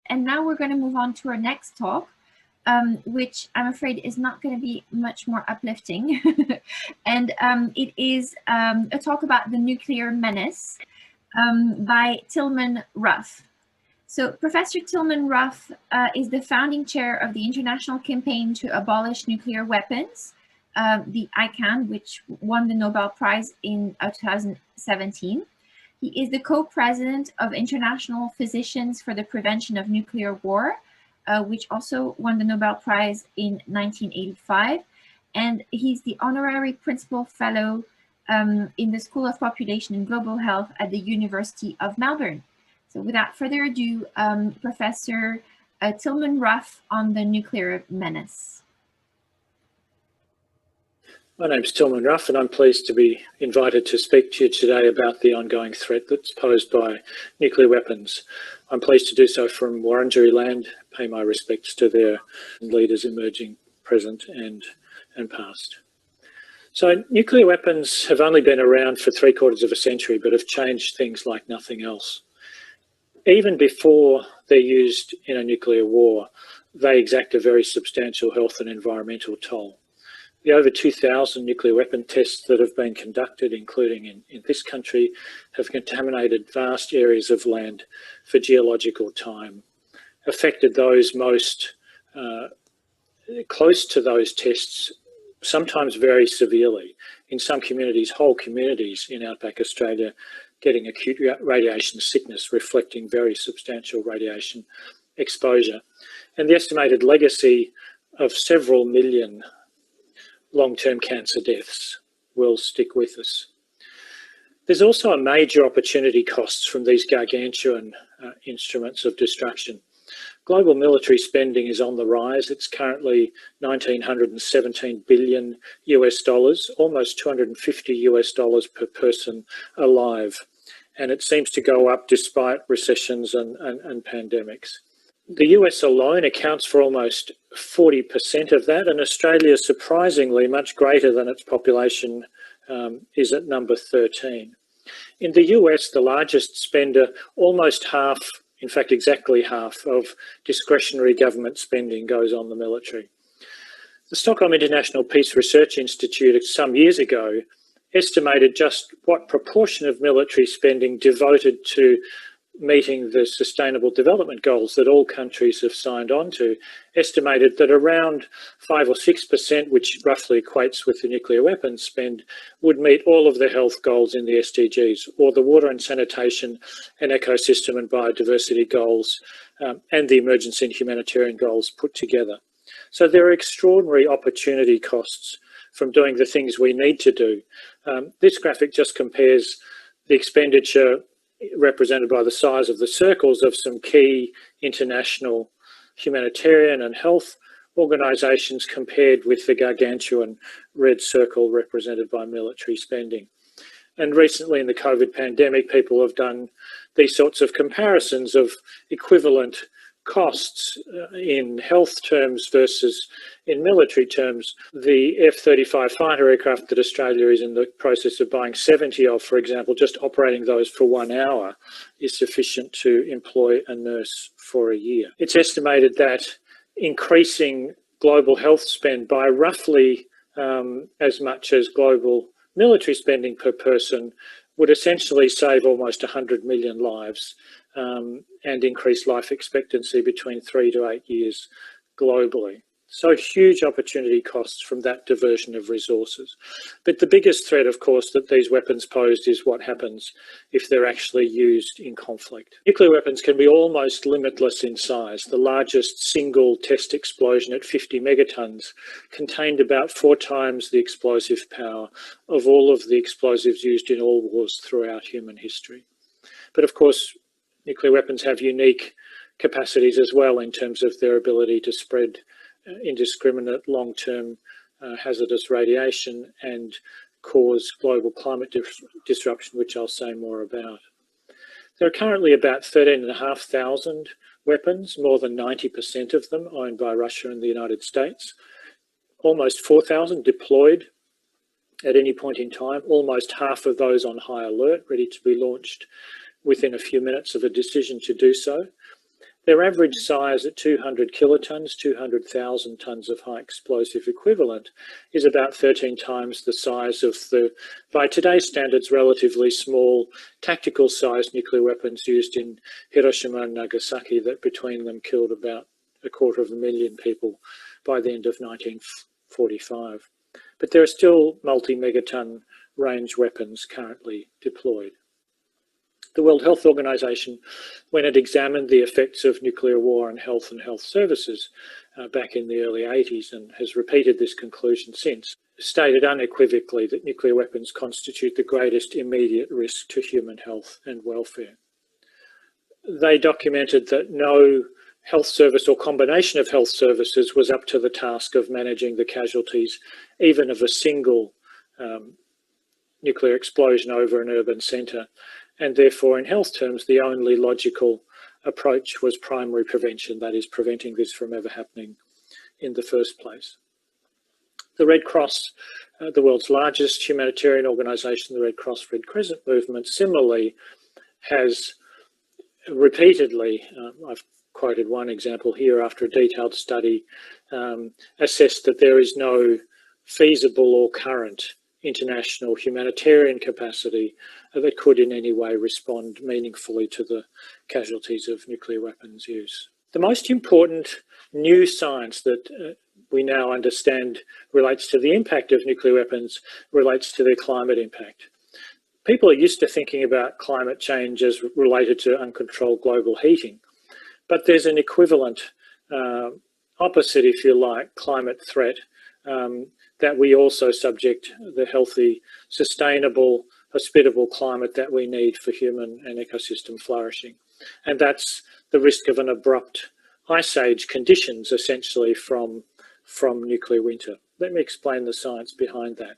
And now we're going to move on to our next talk, which I'm afraid is not going to be much more uplifting. And it is a talk about the nuclear menace by Tilman Ruff. So Professor Tilman Ruff is the founding chair of the International Campaign to Abolish Nuclear Weapons, the ICAN, which won the Nobel Prize in 2017. He is the co-president of International Physicians for the Prevention of Nuclear War, which also won the Nobel Prize in 1985. And he's the honorary principal fellow in the School of Population and Global Health at the University of Melbourne. So without further ado, Professor Tilman Ruff on the nuclear menace. My name's Tilman Ruff, and I'm pleased to be invited to speak to you today about the ongoing threat that's posed by nuclear weapons. I'm pleased to do so from Wurundjeri land, pay my respects to their leaders emerging present and past. So nuclear weapons have only been around for 3/4 of a century, but have changed things like nothing else. Even before they're used in a nuclear war, they exact a very substantial health and environmental toll. The over 2,000 nuclear weapon tests that have been conducted, including in this country, have contaminated vast areas of land for geological time, affected those most close to those tests, sometimes very severely. In some communities, whole communities in outback Australia, getting acute radiation sickness, reflecting very substantial radiation exposure. And the estimated legacy of several million long-term cancer deaths will stick with us. There's also a major opportunity costs from these gargantuan instruments of destruction. Global military spending is on the rise. It's currently $1,917 billion US, almost $250 US per person alive. And it seems to go up despite recessions and pandemics. The US alone accounts for almost 40% of that, and Australia, surprisingly much greater than its population, is at number 13. In the US, the largest spender, almost half, in fact exactly half, of discretionary government spending goes on the military. The Stockholm International Peace Research Institute some years ago estimated just what proportion of military spending devoted to meeting the Sustainable Development Goals that all countries have signed on to, estimated that around 5 or 6%, which roughly equates with the nuclear weapons spend, would meet all of the health goals in the SDGs, or the water and sanitation and ecosystem and biodiversity goals, and the emergency and humanitarian goals put together. So there are extraordinary opportunity costs from doing the things we need to do. This graphic just compares the expenditure represented by the size of the circles of some key international humanitarian and health organisations compared with the gargantuan red circle represented by military spending. And recently in the COVID pandemic, people have done these sorts of comparisons of equivalent costs in health terms versus in military terms. The F-35 fighter aircraft that Australia is in the process of buying 70 of, for example, just operating those for 1 hour is sufficient to employ a nurse for a year. It's estimated that increasing global health spend by roughly as much as global military spending per person would essentially save almost 100 million lives and increase life expectancy between 3 to 8 years globally. So huge opportunity costs from that diversion of resources. But the biggest threat, of course, that these weapons pose is what happens if they're actually used in conflict. Nuclear weapons can be almost limitless in size. The largest single test explosion at 50 megatons contained about 4 times the explosive power of all of the explosives used in all wars throughout human history. But of course, nuclear weapons have unique capacities as well in terms of their ability to spread indiscriminate long-term hazardous radiation and cause global climate disruption, which I'll say more about. There are currently about 13,500 weapons, more than 90% of them owned by Russia and the United States, almost 4,000 deployed at any point in time, almost half of those on high alert, ready to be launched within a few minutes of a decision to do so. Their average size at 200 kilotons, 200,000 tonnes of high explosive equivalent, is about 13 times the size of the, by today's standards, relatively small tactical-sized nuclear weapons used in Hiroshima and Nagasaki that between them killed about 250,000 people by the end of 1945. But there are still multi-megaton range weapons currently deployed. The World Health Organization, when it examined the effects of nuclear war on health and health services back in the early 80s, and has repeated this conclusion since, stated unequivocally that nuclear weapons constitute the greatest immediate risk to human health and welfare. They documented that no health service or combination of health services was up to the task of managing the casualties, even of a single nuclear explosion over an urban centre. And therefore, in health terms, the only logical approach was primary prevention, that is, preventing this from ever happening in the first place. The Red Cross, the world's largest humanitarian organisation, the Red Cross Red Crescent movement, similarly has repeatedly, I've quoted one example here, after a detailed study, assessed that there is no feasible or current international humanitarian capacity that could in any way respond meaningfully to the casualties of nuclear weapons use. The most important new science that we now understand relates to the impact of nuclear weapons relates to their climate impact. People are used to thinking about climate change as related to uncontrolled global heating, but there's an equivalent opposite, if you like, climate threat that we also subject the healthy, sustainable, hospitable climate that we need for human and ecosystem flourishing. And that's the risk of an abrupt ice age conditions, essentially, from nuclear winter. Let me explain the science behind that.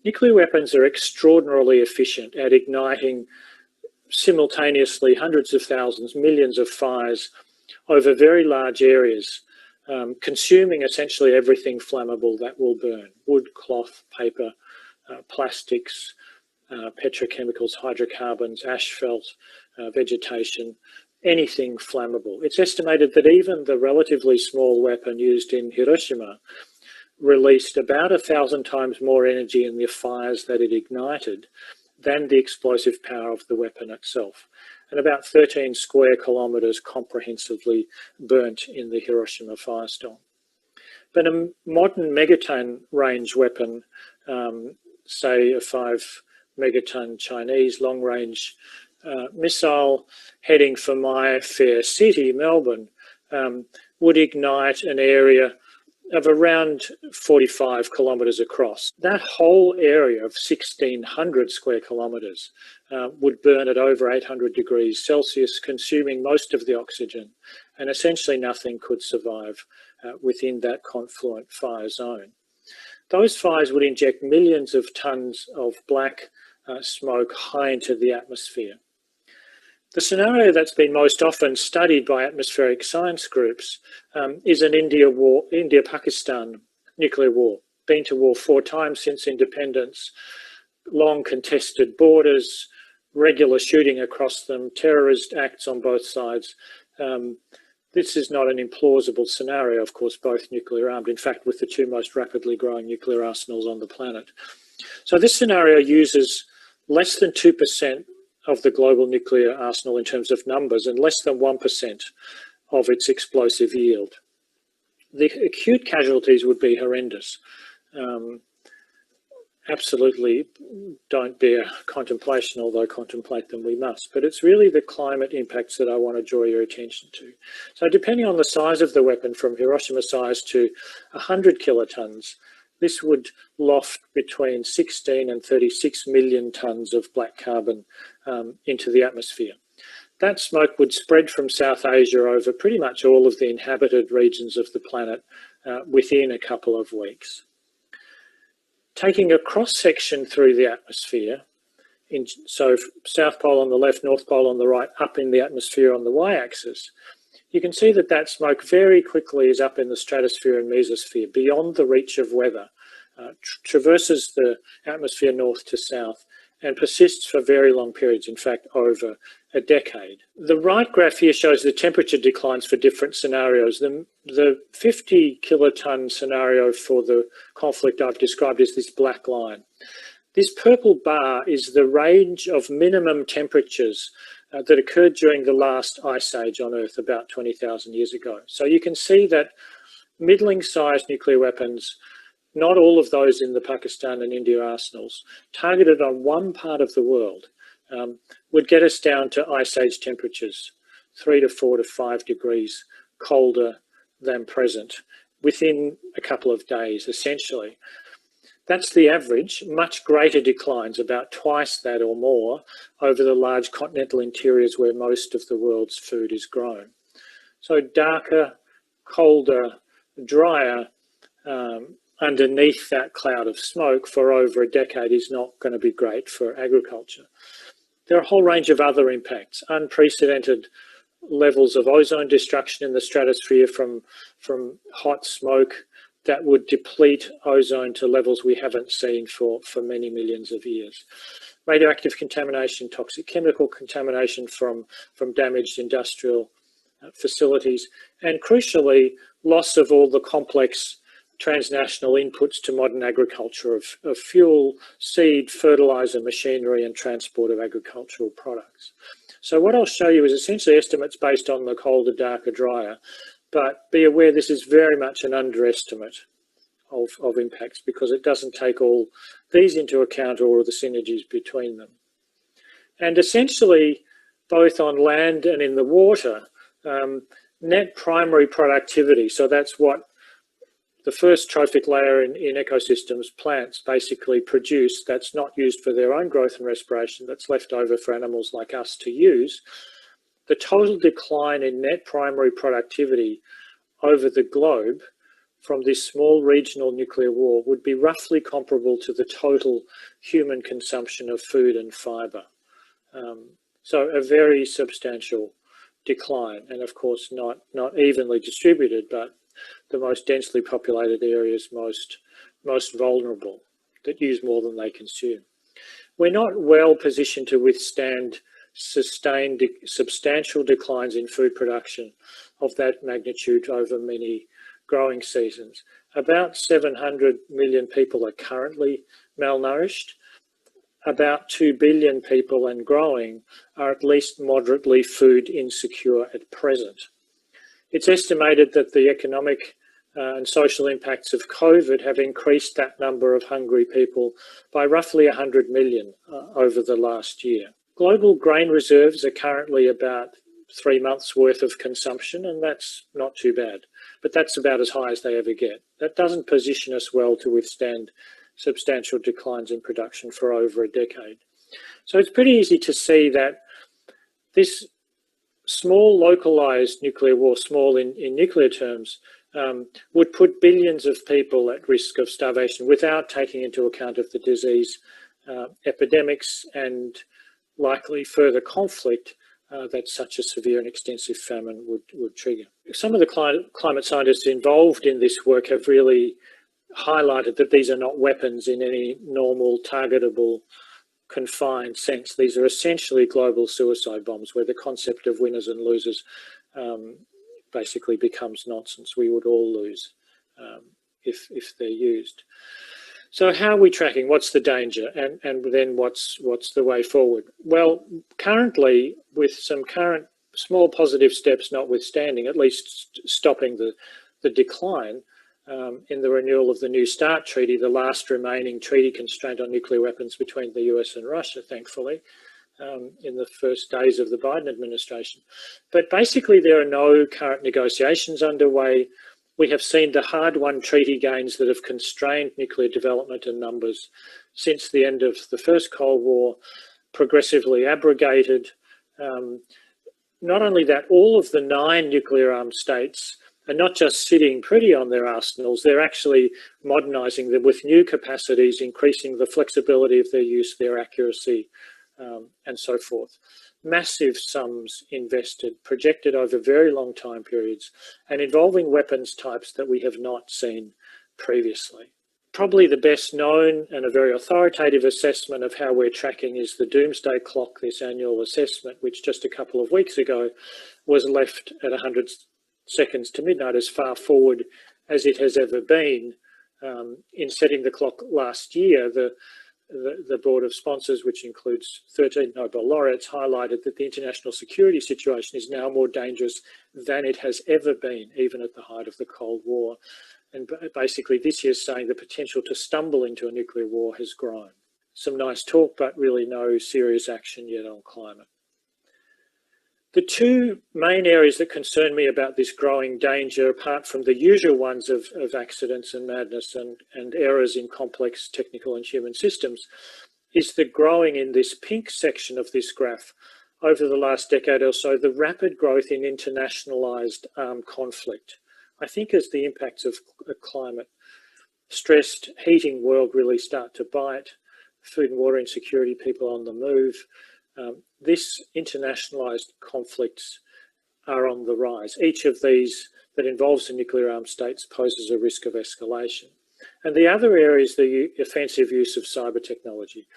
Nuclear weapons are extraordinarily efficient at igniting simultaneously hundreds of thousands, millions of fires over very large areas, consuming essentially everything flammable that will burn: wood, cloth, paper, plastics, petrochemicals, hydrocarbons, asphalt, vegetation, anything flammable. It's estimated that even the relatively small weapon used in Hiroshima released about 1,000 times more energy in the fires that it ignited than the explosive power of the weapon itself, and about 13 square kilometres comprehensively burnt in the Hiroshima firestorm. But a modern megaton range weapon, say a 5 megaton Chinese long range missile heading for my fair city, Melbourne, would ignite an area of around 45 kilometres across. That whole area of 1,600 square kilometres would burn at over 800 degrees Celsius, consuming most of the oxygen, and essentially nothing could survive within that confluent fire zone. Those fires would inject millions of tonnes of black smoke high into the atmosphere. The scenario that's been most often studied by atmospheric science groups is an India-Pakistan nuclear war. Been to war 4 times since independence, long contested borders, regular shooting across them, terrorist acts on both sides. This is not an implausible scenario, of course, both nuclear armed, in fact, with the 2 most rapidly growing nuclear arsenals on the planet. So this scenario uses less than 2% of the global nuclear arsenal in terms of numbers and less than 1% of its explosive yield. The acute casualties would be horrendous. Absolutely don't bear contemplation, although contemplate them we must. But it's really the climate impacts that I want to draw your attention to. So depending on the size of the weapon, from Hiroshima size to 100 kilotons, this would loft between 16 and 36 million tonnes of black carbon into the atmosphere. That smoke would spread from South Asia over pretty much all of the inhabited regions of the planet within a couple of weeks. Taking a cross-section through the atmosphere, so South Pole on the left, North Pole on the right, up in the atmosphere on the y-axis, you can see that that smoke very quickly is up in the stratosphere and mesosphere, beyond the reach of weather, traverses the atmosphere north to south, and persists for very long periods, in fact, over a decade. The right graph here shows the temperature declines for different scenarios. The 50 kiloton scenario for the conflict I've described is this black line. This purple bar is the range of minimum temperatures that occurred during the last ice age on Earth about 20,000 years ago. So you can see that middling-sized nuclear weapons, not all of those in the Pakistan and India arsenals, targeted on one part of the world, would get us down to ice age temperatures, 3 to 4 to 5 degrees colder than present, within a couple of days, essentially. That's the average. Much greater declines, about twice that or more, over the large continental interiors where most of the world's food is grown. So darker, colder, drier, underneath that cloud of smoke for over a decade is not going to be great for agriculture. There are a whole range of other impacts, unprecedented levels of ozone destruction in the stratosphere from hot smoke that would deplete ozone to levels we haven't seen for many millions of years. Radioactive contamination, toxic chemical contamination from damaged industrial facilities, and crucially, loss of all the complex transnational inputs to modern agriculture of fuel, seed, fertilizer, machinery, and transport of agricultural products. So what I'll show you is essentially estimates based on the colder, darker, drier, but be aware this is very much an underestimate of impacts because it doesn't take all these into account or the synergies between them. And essentially, both on land and in the water, net primary productivity, so that's what the first trophic layer in ecosystems, plants basically produce, that's not used for their own growth and respiration, that's left over for animals like us to use. The total decline in net primary productivity over the globe from this small regional nuclear war would be roughly comparable to the total human consumption of food and fibre. So a very substantial decline, and of course not evenly distributed, but the most densely populated areas most vulnerable, that use more than they consume. We're not well positioned to withstand sustained substantial declines in food production of that magnitude over many growing seasons. About 700 million people are currently malnourished. About 2 billion people and growing are at least moderately food insecure at present. It's estimated that the economic and social impacts of COVID have increased that number of hungry people by roughly 100 million over the last year. Global grain reserves are currently about 3 months worth of consumption, and that's not too bad, but that's about as high as they ever get. That doesn't position us well to withstand substantial declines in production for over a decade. So it's pretty easy to see that this small localized nuclear war, small in nuclear terms, would put billions of people at risk of starvation without taking into account of the disease epidemics and likely further conflict that such a severe and extensive famine would trigger. Some of the climate scientists involved in this work have really highlighted that these are not weapons in any normal, targetable, confined sense. These are essentially global suicide bombs where the concept of winners and losers basically becomes nonsense. We would all lose if they're used. So how are we tracking? What's the danger? And then what's the way forward? Well, currently, with some current small positive steps notwithstanding, at least stopping the decline, in the renewal of the New START Treaty, the last remaining treaty constraint on nuclear weapons between the US and Russia, thankfully, in the first days of the Biden administration. But basically, there are no current negotiations underway. We have seen the hard-won treaty gains that have constrained nuclear development and numbers since the end of the first Cold War progressively abrogated. Not only that, all of the 9 nuclear-armed states are not just sitting pretty on their arsenals, they're actually modernising them with new capacities, increasing the flexibility of their use, their accuracy, and so forth. Massive sums invested, projected over very long time periods, and involving weapons types that we have not seen previously. Probably the best known and a very authoritative assessment of how we're tracking is the Doomsday Clock, this annual assessment, which just a couple of weeks ago was left at 100 seconds to midnight, as far forward as it has ever been. In setting the clock last year, the board of sponsors, which includes 13 Nobel laureates, highlighted that the international security situation is now more dangerous than it has ever been, even at the height of the Cold War. And basically this year's saying the potential to stumble into a nuclear war has grown. Some nice talk, but really no serious action yet on climate. The two main areas that concern me about this growing danger, apart from the usual ones of accidents and madness and errors in complex technical and human systems, is the growing in this pink section of this graph over the last decade or so, the rapid growth in internationalized armed conflict. I think as the impacts of a climate stressed, heating world really start to bite, food and water insecurity, people on the move, this internationalized conflicts are on the rise. Each of these that involves the nuclear armed states poses a risk of escalation. And the other area is the offensive use of cyber technology.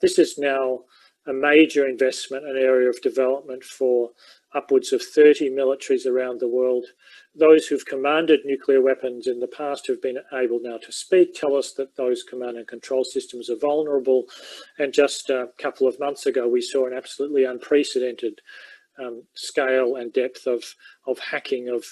This is now a major investment, an area of development for upwards of 30 militaries around the world. Those who've commanded nuclear weapons in the past have been able now to speak, tell us that those command and control systems are vulnerable. And just a couple of months ago, we saw an absolutely unprecedented scale and depth of hacking of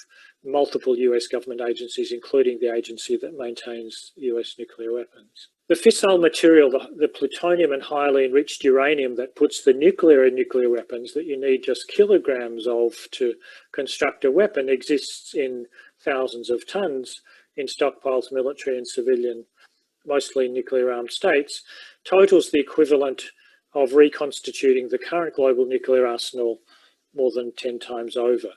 multiple US government agencies, including the agency that maintains US nuclear weapons. The fissile material, the plutonium and highly enriched uranium that puts the nuclear in nuclear weapons that you need just kilograms of to construct a weapon, exists in thousands of tons in stockpiles, military and civilian, mostly nuclear armed states, totals the equivalent of reconstituting the current global nuclear arsenal more than 10 times over.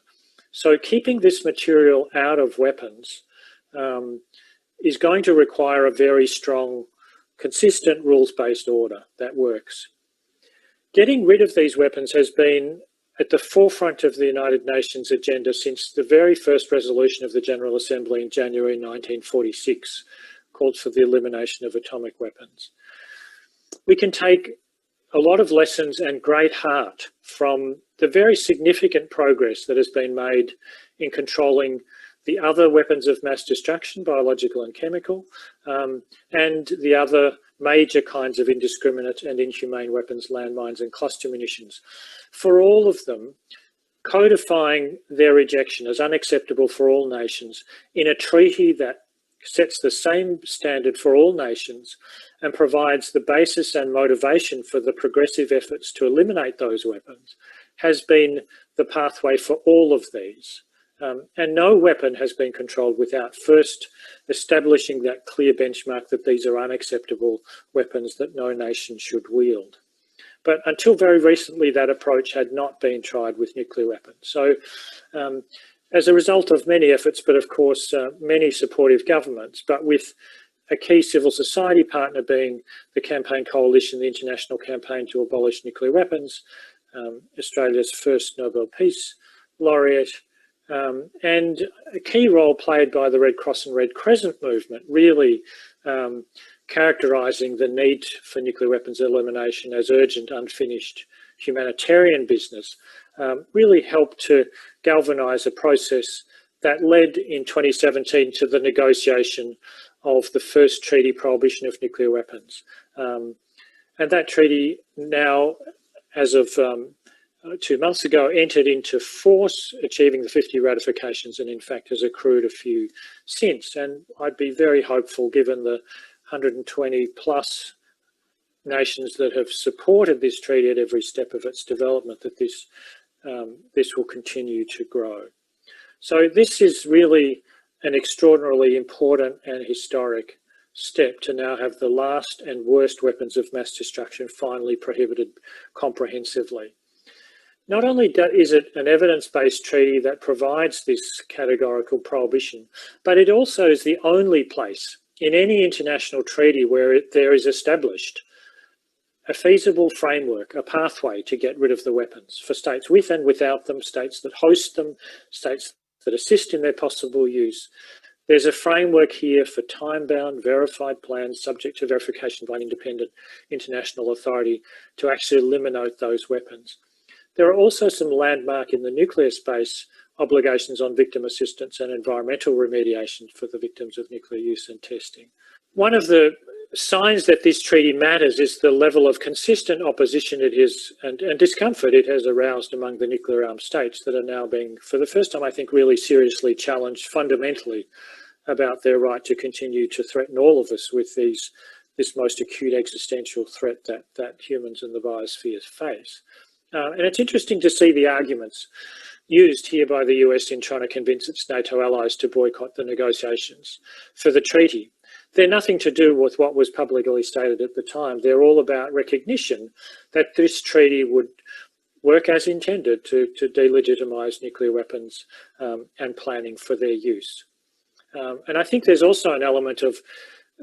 So keeping this material out of weapons is going to require a very strong, consistent rules-based order that works. Getting rid of these weapons has been at the forefront of the United Nations agenda since the very first resolution of the General Assembly in January 1946 called for the elimination of atomic weapons. We can take a lot of lessons and great heart from the very significant progress that has been made in controlling the other weapons of mass destruction, biological and chemical, and the other major kinds of indiscriminate and inhumane weapons, landmines and cluster munitions. For all of them, codifying their rejection as unacceptable for all nations in a treaty that sets the same standard for all nations and provides the basis and motivation for the progressive efforts to eliminate those weapons has been the pathway for all of these. And no weapon has been controlled without first establishing that clear benchmark that these are unacceptable weapons that no nation should wield. But until very recently, that approach had not been tried with nuclear weapons. So as a result of many efforts, but of course, many supportive governments, but with a key civil society partner being the Campaign Coalition, the International Campaign to Abolish Nuclear Weapons, Australia's first Nobel Peace Laureate, and a key role played by the Red Cross and Red Crescent movement, really characterising the need for nuclear weapons elimination as urgent, unfinished humanitarian business, really helped to galvanise a process that led in 2017 to the negotiation of the first treaty prohibition of nuclear weapons. And that treaty now, as of 2 months ago, entered into force, achieving the 50 ratifications, and in fact has accrued a few since. And I'd be very hopeful, given the 120 plus nations that have supported this treaty at every step of its development, that this will continue to grow. So this is really an extraordinarily important and historic step to now have the last and worst weapons of mass destruction finally prohibited comprehensively. Not only is it an evidence-based treaty that provides this categorical prohibition, but it also is the only place in any international treaty where there is established a feasible framework, a pathway to get rid of the weapons for states with and without them, states that host them, states that assist in their possible use, There's a framework here for time-bound, verified plans subject to verification by an independent international authority to actually eliminate those weapons. There are also some landmark in the nuclear space obligations on victim assistance and environmental remediation for the victims of nuclear use and testing. One of the signs that this treaty matters is the level of consistent opposition it is and discomfort it has aroused among the nuclear armed states that are now being, for the first time, I think, really seriously challenged fundamentally about their right to continue to threaten all of us with this most acute existential threat that humans and the biosphere face. And it's interesting to see the arguments used here by the US in trying to convince its NATO allies to boycott the negotiations for the treaty. They're nothing to do with what was publicly stated at the time. They're all about recognition that this treaty would work as intended to delegitimize nuclear weapons and planning for their use. And I think there's also an element of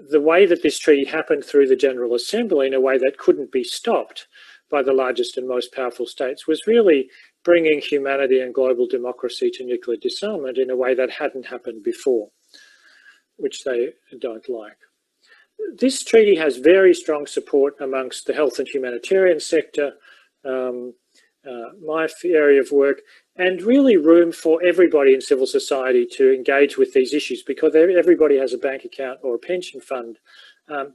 the way that this treaty happened through the General Assembly in a way that couldn't be stopped by the largest and most powerful states was really bringing humanity and global democracy to nuclear disarmament in a way that hadn't happened before, which they don't like. This treaty has very strong support amongst the health and humanitarian sector, my area of work, and really room for everybody in civil society to engage with these issues because everybody has a bank account or a pension fund.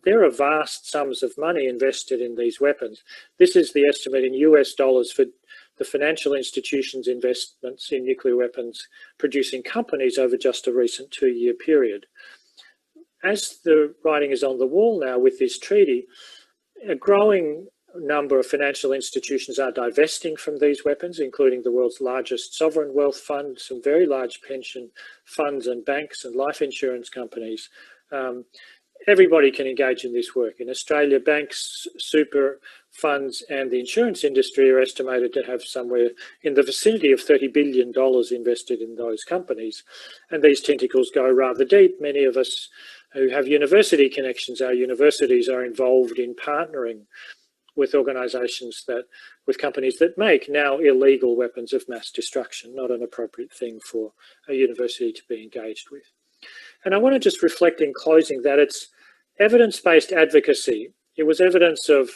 There are vast sums of money invested in these weapons. This is the estimate in US dollars for the financial institutions' investments in nuclear weapons producing companies over just a recent 2-year period. As the writing is on the wall now with this treaty, a growing number of financial institutions are divesting from these weapons, including the world's largest sovereign wealth fund, some very large pension funds and banks and life insurance companies. Everybody can engage in this work. In Australia, banks, super funds and the insurance industry are estimated to have somewhere in the vicinity of $30 billion invested in those companies. And these tentacles go rather deep. Many of us who have university connections, our universities are involved in partnering with organisations with companies that make now illegal weapons of mass destruction, not an appropriate thing for a university to be engaged with. And I want to just reflect in closing that it's evidence-based advocacy. It was evidence of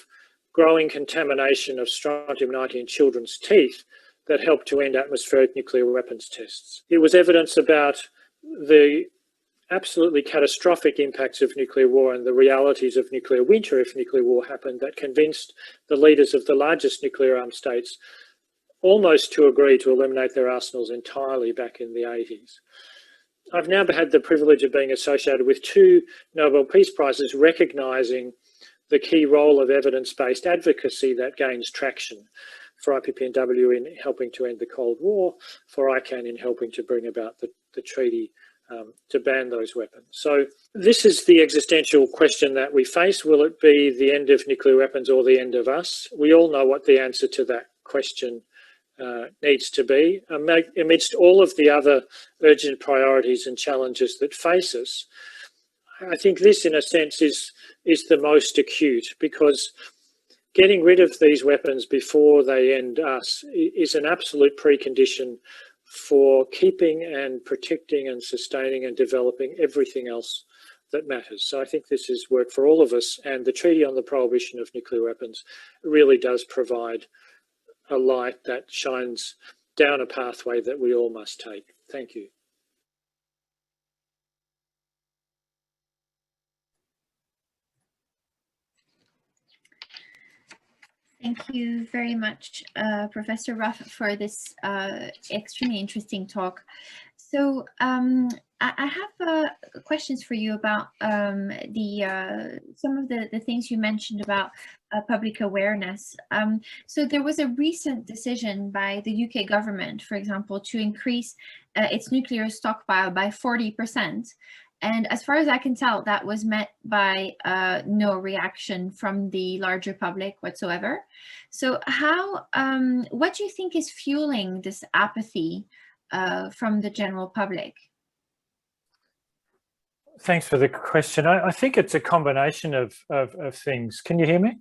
growing contamination of strontium-90 in children's teeth that helped to end atmospheric nuclear weapons tests. It was evidence about the absolutely catastrophic impacts of nuclear war and the realities of nuclear winter if nuclear war happened that convinced the leaders of the largest nuclear armed states almost to agree to eliminate their arsenals entirely back in the 80s. I've now had the privilege of being associated with 2 Nobel Peace Prizes recognising the key role of evidence-based advocacy that gains traction for IPPNW in helping to end the Cold War, for ICANN in helping to bring about the treaty to ban those weapons. So this is the existential question that we face. Will it be the end of nuclear weapons or the end of us? We all know what the answer to that question needs to be. Amidst all of the other urgent priorities and challenges that face us, I think this, in a sense, is the most acute, because getting rid of these weapons before they end us is an absolute precondition for keeping and protecting and sustaining and developing everything else that matters. So I think this is work for all of us, and the Treaty on the Prohibition of Nuclear Weapons really does provide a light that shines down a pathway that we all must take. Thank you. Thank you very much, Professor Ruff, for this extremely interesting talk. So I have questions for you about some of the things you mentioned about public awareness. So there was a recent decision by the UK government, for example, to increase its nuclear stockpile by 40%. And as far as I can tell, that was met by no reaction from the larger public whatsoever. So what do you think is fueling this apathy from the general public? Thanks for the question. I think it's a combination of things. Can you hear me?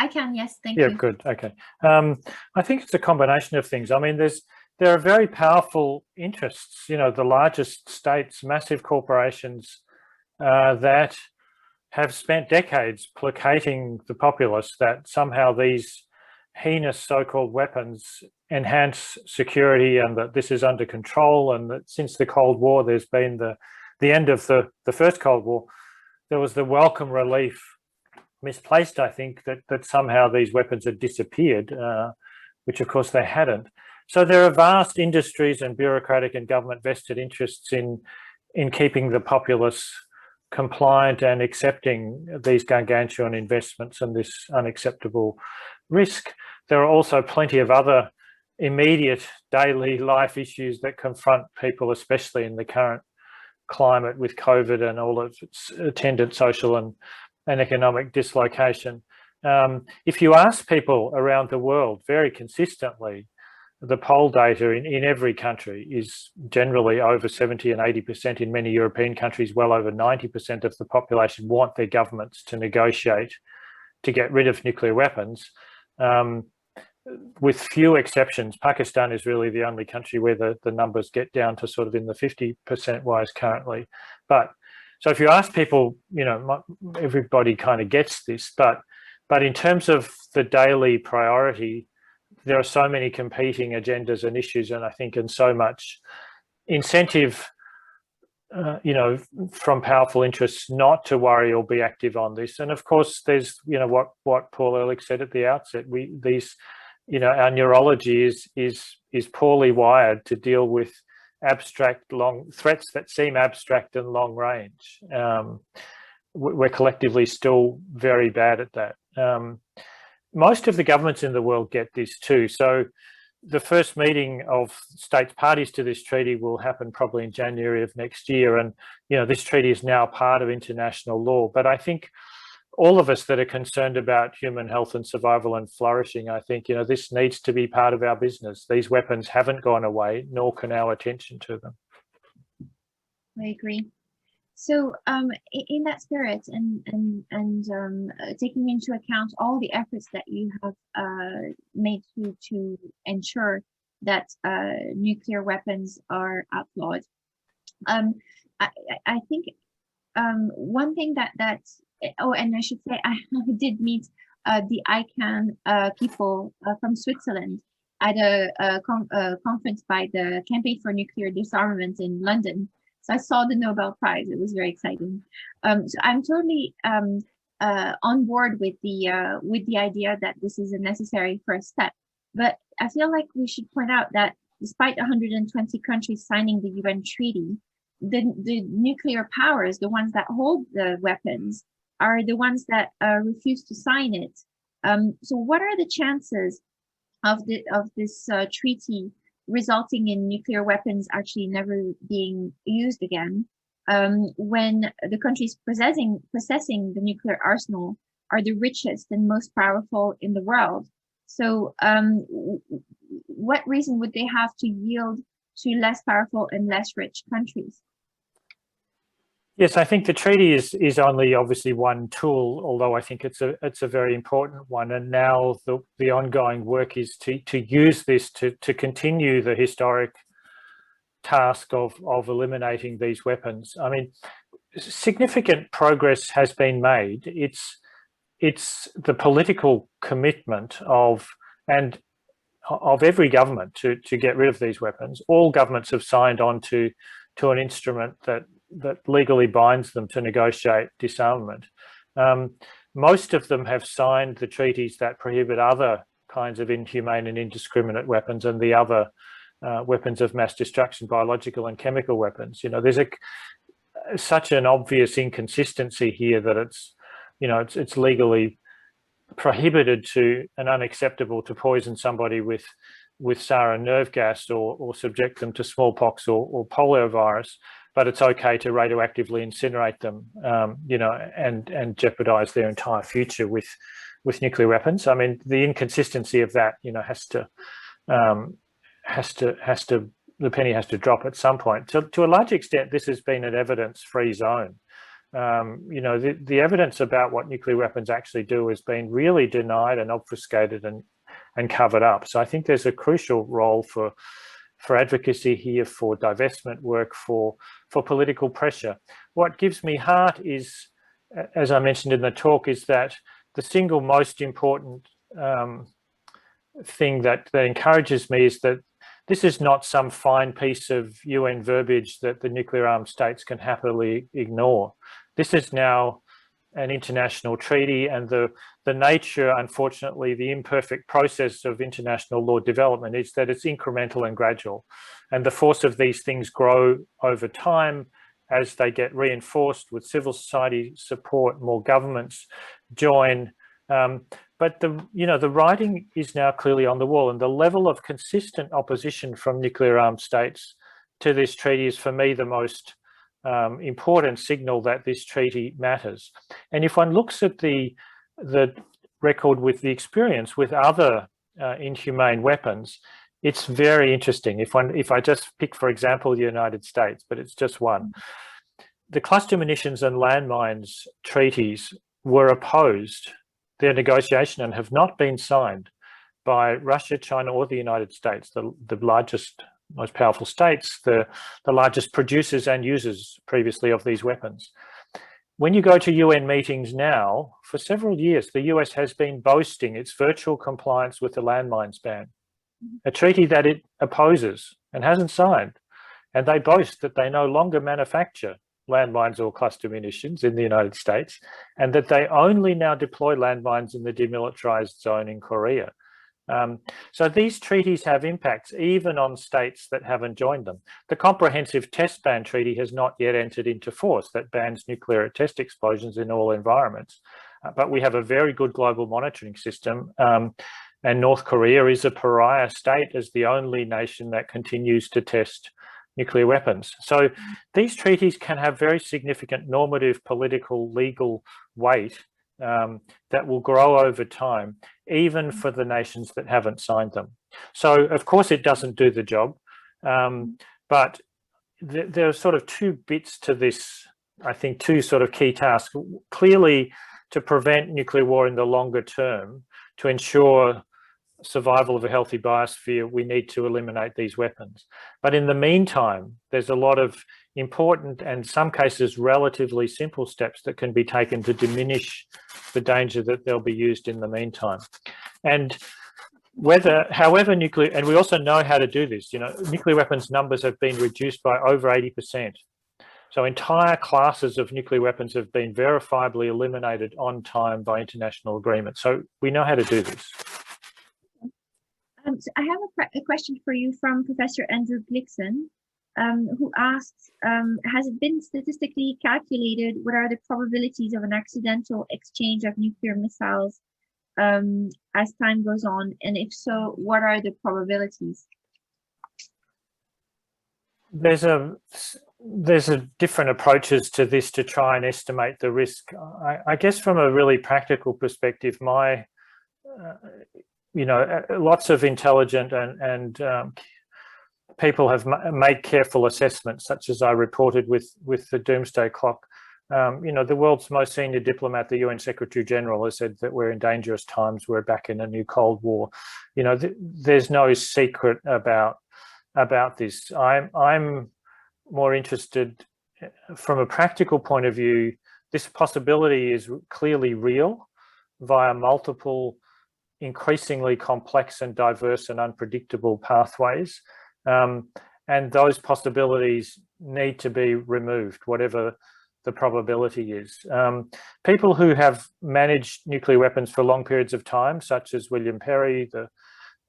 I can, yes, thank you. Yeah, good, okay. I think it's a combination of things. I mean, there are very powerful interests, the largest states, massive corporations that have spent decades placating the populace that somehow these heinous so-called weapons enhance security and that this is under control, and that since the Cold War there's been the end of the first Cold War, there was the welcome relief, misplaced I think, that somehow these weapons had disappeared, which of course they hadn't. So there are vast industries and bureaucratic and government vested interests in keeping the populace compliant and accepting these gargantuan investments and this unacceptable risk. There are also plenty of other immediate daily life issues that confront people, especially in the current climate with COVID and all of its attendant social and economic dislocation. If you ask people around the world very consistently, the poll data in every country is generally over 70 and 80%. In many European countries, well over 90% of the population want their governments to negotiate to get rid of nuclear weapons. With few exceptions, Pakistan is really the only country where the numbers get down to sort of in the 50% wise currently. But so if you ask people, everybody kind of gets this, but in terms of the daily priority, there are so many competing agendas and issues, and I think in so much incentive, from powerful interests not to worry or be active on this. And of course, there's, what Paul Ehrlich said at the outset. Our neurology is poorly wired to deal with abstract long threats that seem abstract and long range. We're collectively still very bad at that. Most of the governments in the world get this too. So the first meeting of states parties to this treaty will happen probably in January of next year. And, this treaty is now part of international law. But I think all of us that are concerned about human health and survival and flourishing, I think, this needs to be part of our business. These weapons haven't gone away, nor can our attention to them. I agree. So in that spirit and taking into account all the efforts that you have made to ensure that nuclear weapons are outlawed, I think one thing that and I should say I did meet the ICANN people from Switzerland at a conference by the Campaign for Nuclear Disarmament in London. So I saw the Nobel Prize. It was very exciting. So I'm totally on board with the idea that this is a necessary first step. But I feel like we should point out that despite 120 countries signing the UN treaty, the nuclear powers, the ones that hold the weapons, are the ones that refuse to sign it. So what are the chances of this treaty resulting in nuclear weapons actually never being used again, when the countries possessing the nuclear arsenal are the richest and most powerful in the world? So what reason would they have to yield to less powerful and less rich countries? Yes, I think the treaty is only obviously one tool, although I think it's a very important one. And now the ongoing work is to use this to continue the historic task of eliminating these weapons. I mean, significant progress has been made. It's the political commitment of every government to get rid of these weapons. All governments have signed on to an instrument that legally binds them to negotiate disarmament. Most of them have signed the treaties that prohibit other kinds of inhumane and indiscriminate weapons and the other weapons of mass destruction, biological and chemical weapons. There's such an obvious inconsistency here that it's legally prohibited to and unacceptable to poison somebody with sarin nerve gas or subject them to smallpox or polio virus, but it's okay to radioactively incinerate them, and jeopardize their entire future with nuclear weapons. I mean, the inconsistency of that, the penny has to drop at some point. To a large extent, this has been an evidence-free zone. The evidence about what nuclear weapons actually do has been really denied and obfuscated and covered up. So I think there's a crucial role for for advocacy here, for divestment work, for political pressure. What gives me heart is, as I mentioned in the talk, is that the single most important thing that encourages me is that this is not some fine piece of UN verbiage that the nuclear armed states can happily ignore. This is now an international treaty, and the nature, unfortunately, the imperfect process of international law development is that it's incremental and gradual, and the force of these things grow over time as they get reinforced with civil society support, more governments join. But the writing is now clearly on the wall, and the level of consistent opposition from nuclear armed states to this treaty is, for me, the most important signal that this treaty matters. And if one looks at the record with the experience with other inhumane weapons, it's very interesting. If I just pick, for example, the United States, but it's just one, the cluster munitions and landmines treaties were opposed, their negotiation, and have not been signed by Russia, China, or the United States, the largest, most powerful states, the largest producers and users previously of these weapons. When you go to UN meetings now, for several years, the US has been boasting its virtual compliance with the landmines ban, a treaty that it opposes and hasn't signed. And they boast that they no longer manufacture landmines or cluster munitions in the United States, and that they only now deploy landmines in the demilitarized zone in Korea. So these treaties have impacts even on states that haven't joined them. The Comprehensive Test Ban Treaty has not yet entered into force, that bans nuclear test explosions in all environments. But we have a very good global monitoring system, and North Korea is a pariah state as the only nation that continues to test nuclear weapons. So these treaties can have very significant normative, political, legal weight that will grow over time, even for the nations that haven't signed them. So, of course, it doesn't do the job, but there are sort of two bits to this, I think, two sort of key tasks. Clearly, to prevent nuclear war in the longer term, to ensure survival of a healthy biosphere, we need to eliminate these weapons. But in the meantime, there's a lot of important and, in some cases, relatively simple steps that can be taken to diminish the danger that they'll be used in the meantime. And however nuclear, and we also know how to do this, nuclear weapons numbers have been reduced by over 80%. So entire classes of nuclear weapons have been verifiably eliminated on time by international agreement. So we know how to do this. So I have a question for you from Professor Andrew Blixen, who asks, has it been statistically calculated what are the probabilities of an accidental exchange of nuclear missiles as time goes on? And if so, what are the probabilities? There's different approaches to this to try and estimate the risk. I guess from a really practical perspective, lots of intelligent and people have made careful assessments, such as I reported with the Doomsday Clock. The world's most senior diplomat, the UN Secretary General, has said that we're in dangerous times. We're back in a new Cold War. There's no secret about this. I'm more interested from a practical point of view. This possibility is clearly real via multiple, increasingly complex and diverse and unpredictable pathways. And those possibilities need to be removed, whatever the probability is. People who have managed nuclear weapons for long periods of time, such as William Perry, the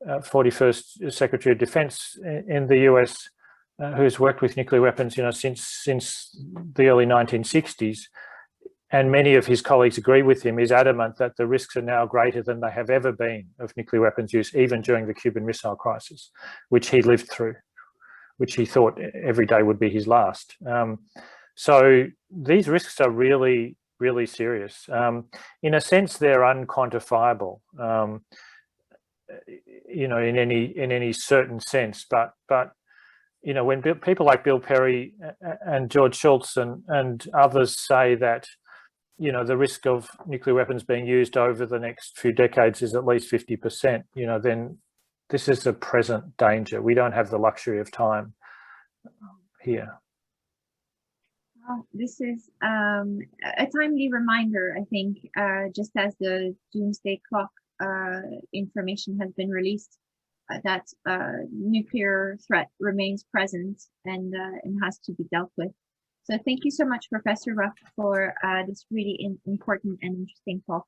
41st Secretary of Defense in the US, who's worked with nuclear weapons, since the early 1960s, and many of his colleagues agree with him, is adamant that the risks are now greater than they have ever been of nuclear weapons use, even during the Cuban Missile Crisis, which he lived through, which he thought every day would be his last. So these risks are really, really serious. In a sense, they're unquantifiable, in any certain sense. But when people like Bill Perry and George Shultz and others say that, the risk of nuclear weapons being used over the next few decades is at least 50%, then this is a present danger. We don't have the luxury of time here. Well, this is a timely reminder, I think, just as the Doomsday Clock information has been released, that nuclear threat remains present and has to be dealt with. So thank you so much, Professor Ruff, for this really important and interesting talk.